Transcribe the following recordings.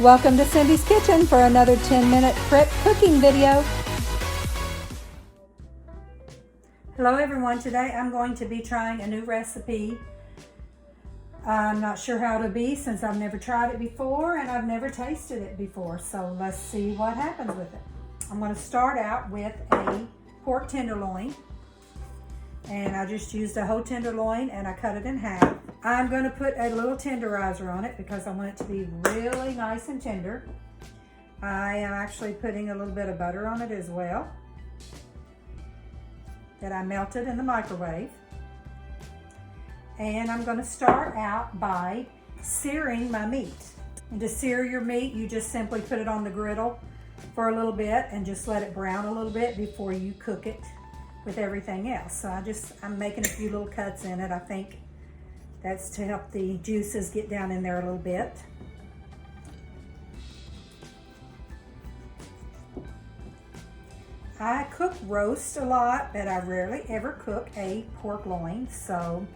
Welcome to Cindy's Kitchen for another 10-minute prep cooking video. Hello everyone, today I'm going to be trying a new recipe. I'm not sure how it'll be since I've never tried it before and I've never tasted it before, so let's see what happens with it. I'm going to start out with a pork tenderloin, and I just used a whole tenderloin and I cut it in half. I'm going to put a little tenderizer on it because I want it to be really nice and tender. I am actually putting a little bit of butter on it as well that I melted in the microwave. And I'm going to start out by searing my meat. And to sear your meat, you just simply put it on the griddle for a little bit and just let it brown a little bit before you cook it with everything else. So I'm making a few little cuts in it. I think that's to help the juices get down in there a little bit. I cook roast a lot, but I rarely ever cook a pork loin. So,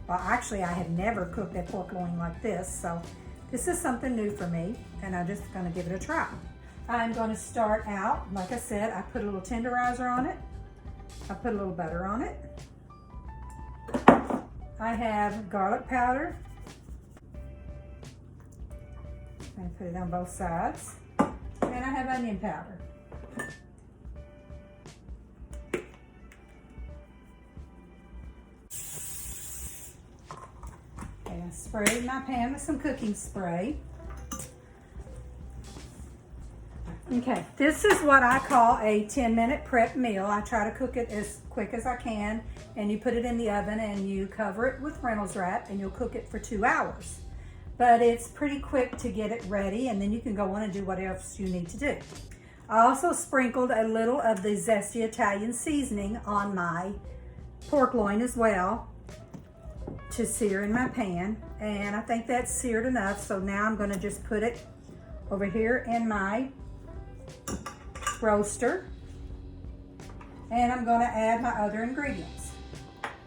well, actually I have never cooked a pork loin like this. So this is something new for me, and I'm just gonna give it a try. I'm gonna start out, like I said, I put a little tenderizer on it. I put a little butter on it. I have garlic powder. I'm gonna put it on both sides. And I have onion powder. Okay, I sprayed my pan with some cooking spray. Okay, this is what I call a 10-minute prep meal. I try to cook it as quick as I can, and you put it in the oven and you cover it with Reynolds wrap and you'll cook it for 2 hours. But it's pretty quick to get it ready, and then you can go on and do what else you need to do. I also sprinkled a little of the Zesty Italian seasoning on my pork loin as well to sear in my pan, and I think that's seared enough. So now I'm going to just put it over here in my roaster, and I'm going to add my other ingredients.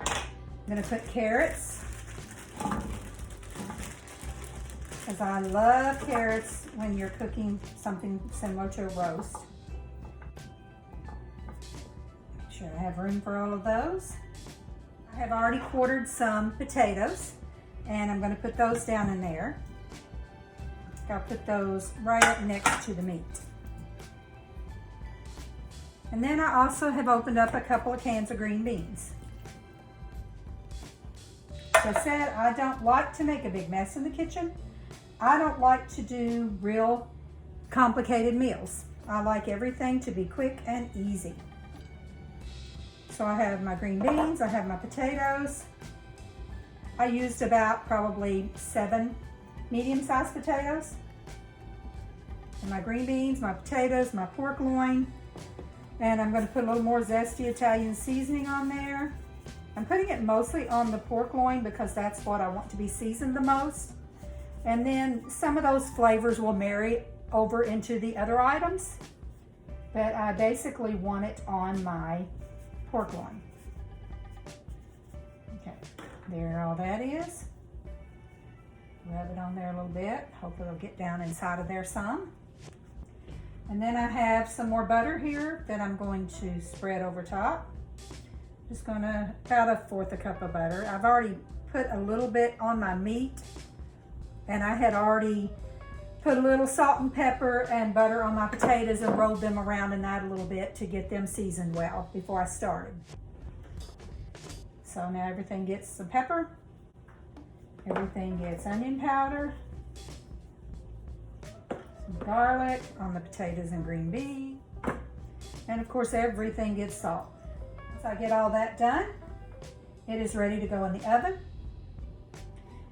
I'm going to put carrots, because I love carrots when you're cooking something similar to a roast. Make sure I have room for all of those. I have already quartered some potatoes, and I'm going to put those down in there. I'll put those right up next to the meat. And then I also have opened up a couple of cans of green beans. Like I said, I don't like to make a big mess in the kitchen. I don't like to do real complicated meals. I like everything to be quick and easy. So I have my green beans, I have my potatoes. I used about probably 7 medium-sized potatoes. And my green beans, my potatoes, my pork loin. And I'm going to put a little more Zesty Italian seasoning on there. I'm putting it mostly on the pork loin because that's what I want to be seasoned the most. And then some of those flavors will marry over into the other items. But I basically want it on my pork loin. Okay, there all that is. Rub it on there a little bit. Hope it'll get down inside of there some. And then I have some more butter here that I'm going to spread over top. Just gonna, about 1/4 cup of butter. I've already put a little bit on my meat, and I had already put a little salt and pepper and butter on my potatoes and rolled them around in that a little bit to get them seasoned well before I started. So now everything gets some pepper, everything gets onion powder, some garlic on the potatoes and green beans, and of course everything gets salt. Once I get all that done, it is ready to go in the oven,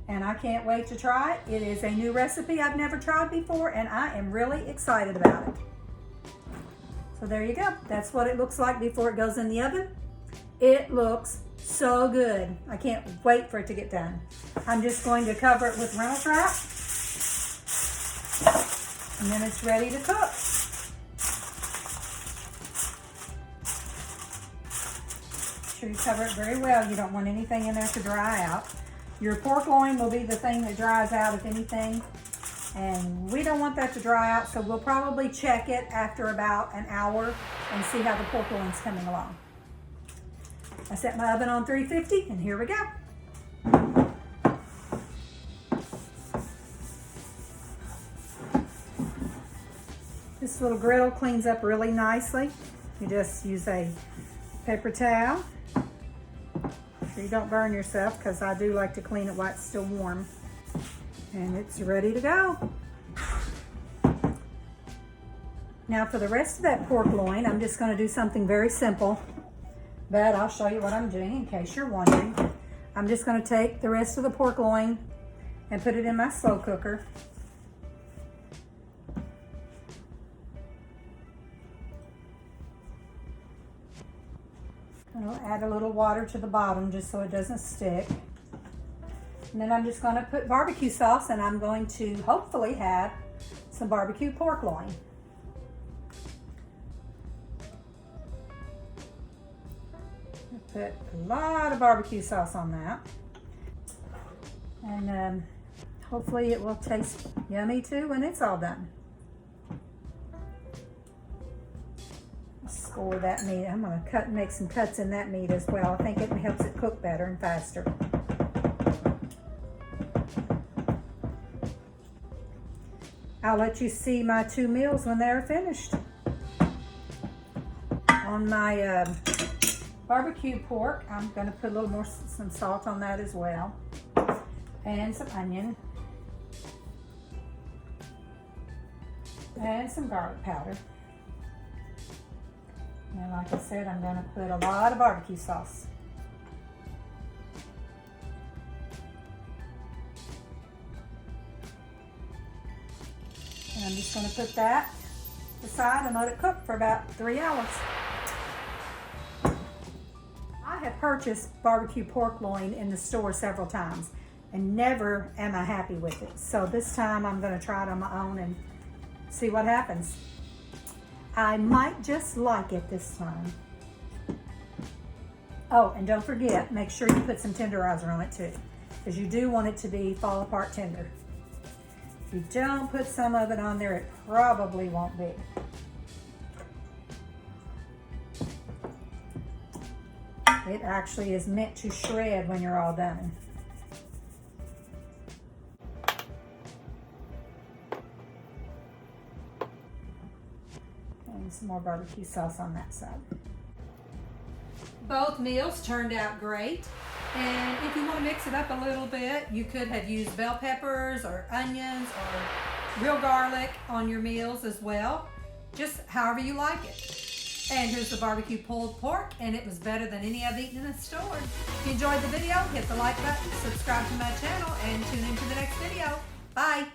and I can't wait to try it. It is a new recipe I've never tried before, and I am really excited about it. So there you go. That's what it looks like before it goes in the oven. It looks so good. I can't wait for it to get done. I'm just going to cover it with Reynolds wrap, and then it's ready to cook. Make sure you cover it very well. You don't want anything in there to dry out. Your pork loin will be the thing that dries out, if anything. And we don't want that to dry out, so we'll probably check it after about an hour and see how the pork loin's coming along. I set my oven on 350 and here we go. This little griddle cleans up really nicely. You just use a paper towel so you don't burn yourself, because I do like to clean it while it's still warm. And it's ready to go. Now for the rest of that pork loin, I'm just going to do something very simple, but I'll show you what I'm doing in case you're wondering. I'm just going to take the rest of the pork loin and put it in my slow cooker. I'll add a little water to the bottom just so it doesn't stick. And then I'm just going to put barbecue sauce, and I'm going to hopefully have some barbecue pork loin. Put a lot of barbecue sauce on that. And hopefully it will taste yummy too when it's all done. Score that meat. I'm going to make some cuts in that meat as well. I think it helps it cook better and faster. I'll let you see my 2 meals when they're finished. On my barbecue pork, I'm going to put a little more, some salt on that as well, and some onion, and some garlic powder. And like I said, I'm going to put a lot of barbecue sauce. And I'm just going to put that aside and let it cook for about 3 hours. I have purchased barbecue pork loin in the store several times and never am I happy with it. So this time I'm going to try it on my own and see what happens. I might just like it this time. Oh, and don't forget, make sure you put some tenderizer on it too, because you do want it to be fall apart tender. If you don't put some of it on there, it probably won't be. It actually is meant to shred when you're all done. And some more barbecue sauce on that side. Both meals turned out great. And if you want to mix it up a little bit, you could have used bell peppers or onions or real garlic on your meals as well. Just however you like it. And here's the barbecue pulled pork, and it was better than any I've eaten in the store. If you enjoyed the video, hit the like button, subscribe to my channel, and tune into the next video. Bye.